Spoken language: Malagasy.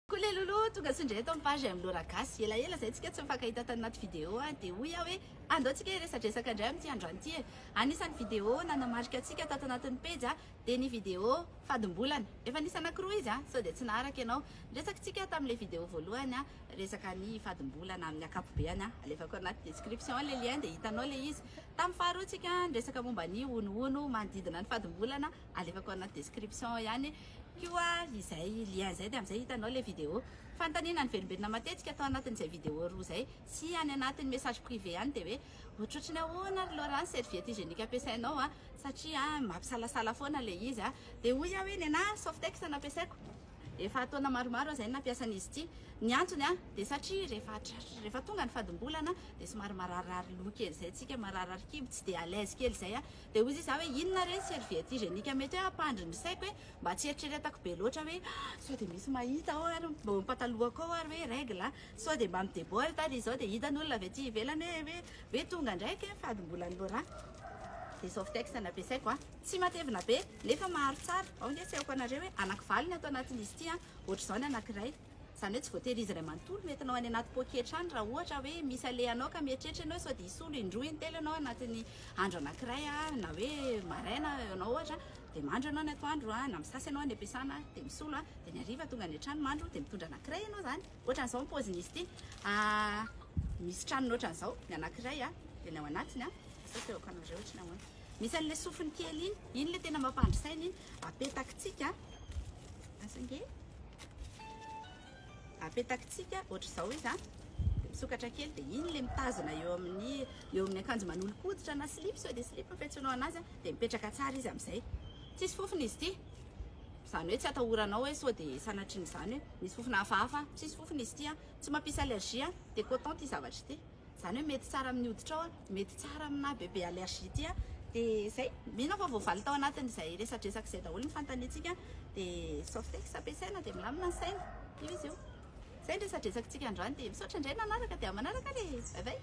Koa lolo tonga tsindray eto amin'ny page Laura Gasy elaela zay tsika tsy mifankahita tany anaty vidéo dia hoy aho hoe andao tsika hiresadresaka indray amin'ity androany ity anisan'ny vidéo nanamarika antsika tato anatin'ny page dia ny vidéo fadim-bolana efa nisy anankiroa izy sao dia tsy naharaka ianao resakantsika tamin'ilay vidéo voalohany resaka ny fadim-bolana amin'ny akapobeany alefako anaty description le lien dia hitanao le izy tamin'ny faharoa tsika resaka momba ny onono manodidina ny fadim-bolana alefako anaty description ihany koa izay lien zay dia am'izay hitanao le vidéo fanontaniana ny velombenona matetika atao anatin'izay vidéo roa zay sy any anatin'ny message privé ihany dia hoe ohatrohatrany ahoana ry Laura ny serviette hygiénique ampiasainao satria mampisalasala foana le izy dia hoy aho hoe ny anahy Softex nampiasaiko efa ataona maromaro zay nampiasan'izy ity ny antony dia satria rehefa tonga ny fadim-bolana dia somary mararirary loha kely zay tsika mararirary kibo tsy dia à l'aise kely zay dia hoy izy za hoe inona reny serviette hygiénique mety hoe ampandriny saiko hoe mba tsy eritreretako be loatra hoe sao dia misy mahita ao ary mba pataloako ao ary hoe règle sao dia mba midéborde ary izao dia hitan'olona avy aty ivelany hoe tonga ndraiky fadim-bolany Laura dia Softex nampiasaiko tsy matevina be nefa maharo tsara ao ny aseako anareo hoe anankivaly ny atao anatin'izy ity ohatr'izao ny anankiray zany hoe tsy voatery izy iray manontolo metinao any anaty poketra any raha ohatra hoe misy alehanao ka mieritreritra ianao sao dia isolo indroa intelo ianao anatin'ny andro anankiray na hoe maraina ianao ohatra dia mandro ianao ny atoandro na misasy ianao any ampiasana dia misolo dia ny hariva tonga ny trano mandro dia mitondra anankiray ianao zany ohatran'izao ny paozin'izy ity misy tranony ohatran'izao ny anankiray dia ny ao anatiny sateoko anareo ohatrany ahoana misy an'ilay sofiny kely iny le tena mampandrisaina iny apetakitsika asange apetakitsika ohatr'izao izy dia misokatra kely dia iny le mitazona eo amin'ny akanjo manolo-koditra na slip sao dia slip ampiantsoinao anazy dia mipetraka tsara izy amin'izay tsisy fofona izy ity zany hoe tsy atahoranao hoe sao dia sanatriny zany hoe misy fofona hafahafa tsisy fofona izy ity tsy mampisy allergie dia coton ty zavatra ity zany hoe mety tsara amin'ny hoditra ao mety tsara amina bebe allergie ity dia zay mino fa voavaly tao anatin'izay resadresaka izay daholo ny fanontaniantsika dia Softex ampiasaina dia milamina ny saina io izy io zay ny resadresaka tsika androany dia misaotra indray nanaraka dia manaraka le bye bye